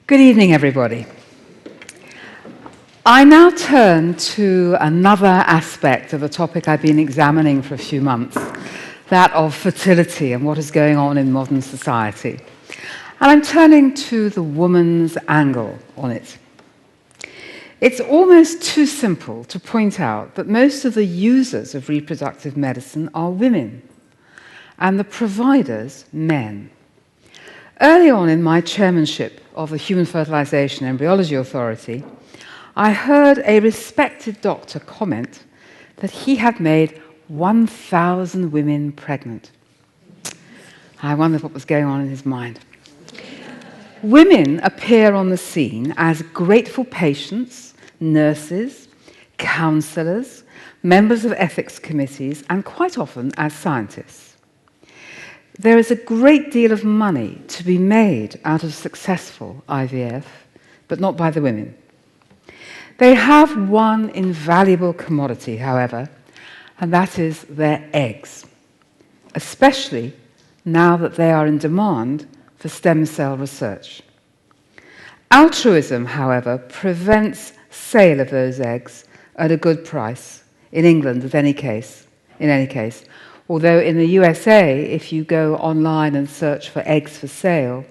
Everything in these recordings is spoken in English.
Good evening, everybody. I now turn to another aspect of a topic I've been examining for a few months, that of fertility and what is going on in modern society. And I'm turning to the woman's angle on it. It's almost too simple to point out that most of the users of reproductive medicine are women, and the providers, men. Early on in my chairmanship of the Human Fertilization Embryology Authority, I heard a respected doctor comment that he had made 1,000 women pregnant. I wondered what was going on in his mind. Women appear on the scene as grateful patients, nurses, counselors, members of ethics committees, and quite often as scientists. There is a great deal of money to be made out of successful IVF, but not by the women. They have one invaluable commodity, however, and that is their eggs, especially now that they are in demand for stem cell research. Altruism, however, prevents sale of those eggs at a good price, in England in any case, although in the USA, if you go online and search for eggs for sale,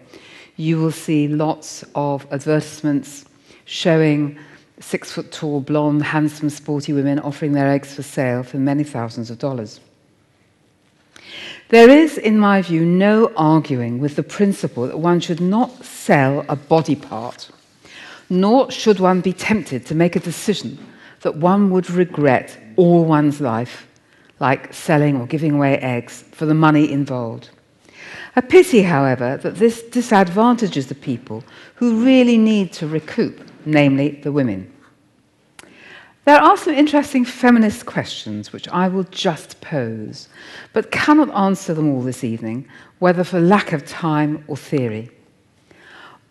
you will see lots of advertisements showing 6-foot-tall, blonde, handsome, sporty women offering their eggs for sale for many thousands of dollars. There is, in my view, no arguing with the principle that one should not sell a body part, nor should one be tempted to make a decision that one would regret all one's life, like selling or giving away eggs for the money involved. A pity, however, that this disadvantages the people who really need to recoup, namely the women. There are some interesting feminist questions which I will just pose, but cannot answer them all this evening, whether for lack of time or theory.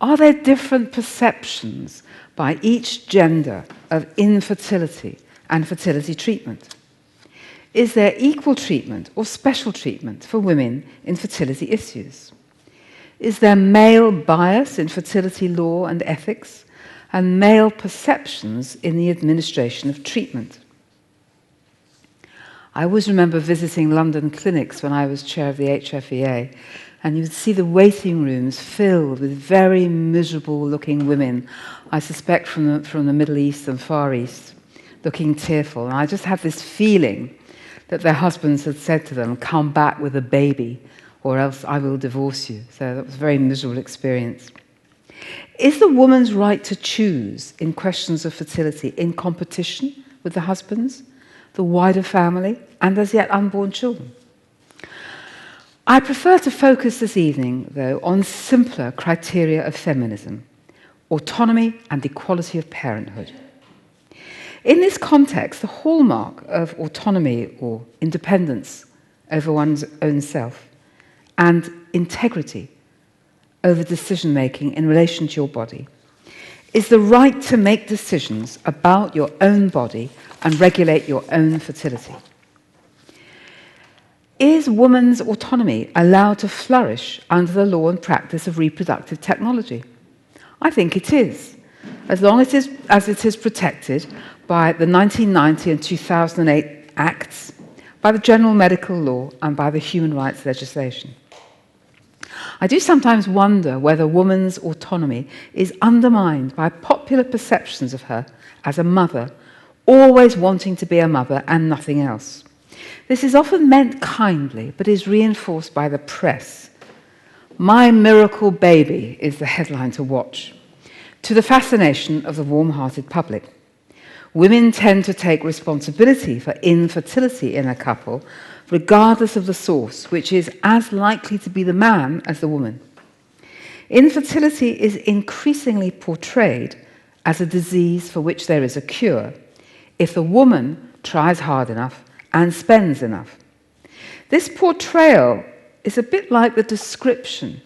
Are there different perceptions by each gender of infertility and fertility treatment? Is there equal treatment or special treatment for women in fertility issues? Is there male bias in fertility law and ethics, and male perceptions in the administration of treatment? I always remember visiting London clinics when I was chair of the HFEA, and you would see the waiting rooms filled with very miserable-looking women, I suspect from the Middle East and Far East, looking tearful. And I just had this feeling that their husbands had said to them, "Come back with a baby, or else I will divorce you." So that was a very miserable experience. Is the woman's right to choose in questions of fertility in competition with the husbands, the wider family, and as yet unborn children? I prefer to focus this evening, though, on simpler criteria of feminism: autonomy and equality of parenthood. In this context, the hallmark of autonomy or independence over one's own self and integrity over decision-making in relation to your body is the right to make decisions about your own body and regulate your own fertility. Is woman's autonomy allowed to flourish under the law and practice of reproductive technology? I think it is, as long as it is protected by the 1990 and 2008 Acts, by the general medical law, and by the human rights legislation. I do sometimes wonder whether woman's autonomy is undermined by popular perceptions of her as a mother, always wanting to be a mother and nothing else. This is often meant kindly, but is reinforced by the press. "My miracle baby" is the headline to watch, to the fascination of the warm-hearted public. Women tend to take responsibility for infertility in a couple, regardless of the source, which is as likely to be the man as the woman. Infertility is increasingly portrayed as a disease for which there is a cure, if the woman tries hard enough and spends enough. This portrayal is a bit like the description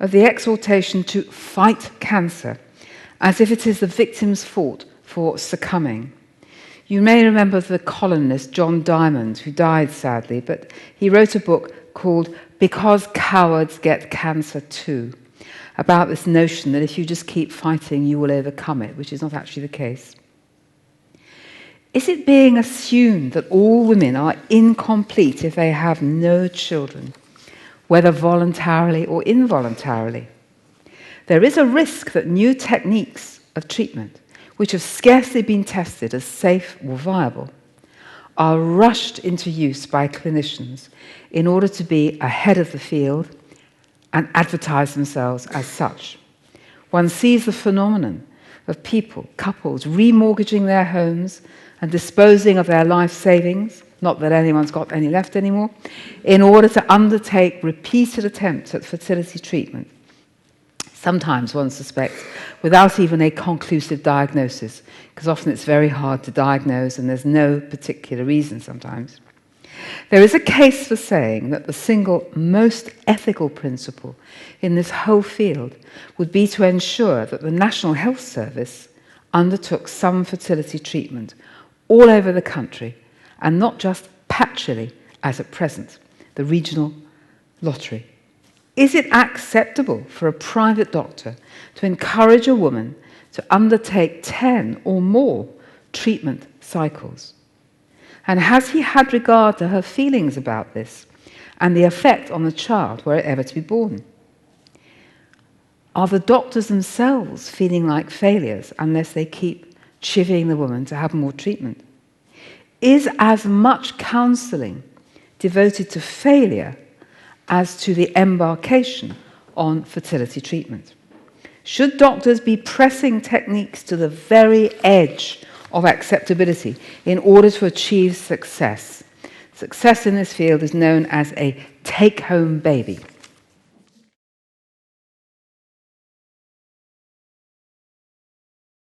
of the exhortation to fight cancer, as if it is the victim's fault for succumbing. You may remember the columnist John Diamond, who died sadly, but he wrote a book called "Because Cowards Get Cancer Too." about this notion that if you just keep fighting, you will overcome it, which is not actually the case. Is it being assumed that all women are incomplete if they have no children, whether voluntarily or involuntarily? There is a risk that new techniques of treatment, which have scarcely been tested as safe or viable, are rushed into use by clinicians in order to be ahead of the field and advertise themselves as such. One sees the phenomenon of couples remortgaging their homes and disposing of their life savings, not that anyone's got any left anymore, in order to undertake repeated attempts at fertility treatment. Sometimes, one suspects, without even a conclusive diagnosis, because often it's very hard to diagnose and there's no particular reason sometimes. There is a case for saying that the single most ethical principle in this whole field would be to ensure that the National Health Service undertook some fertility treatment all over the country, and not just patchily, as at present, the regional lottery. Is it acceptable for a private doctor to encourage a woman to undertake 10 or more treatment cycles? And has he had regard to her feelings about this and the effect on the child were it ever to be born? Are the doctors themselves feeling like failures unless they keep chivying the woman to have more treatment? Is as much counselling devoted to failure as to the embarkation on fertility treatment? Should doctors be pressing techniques to the very edge of acceptability in order to achieve success? Success in this field is known as a take-home baby.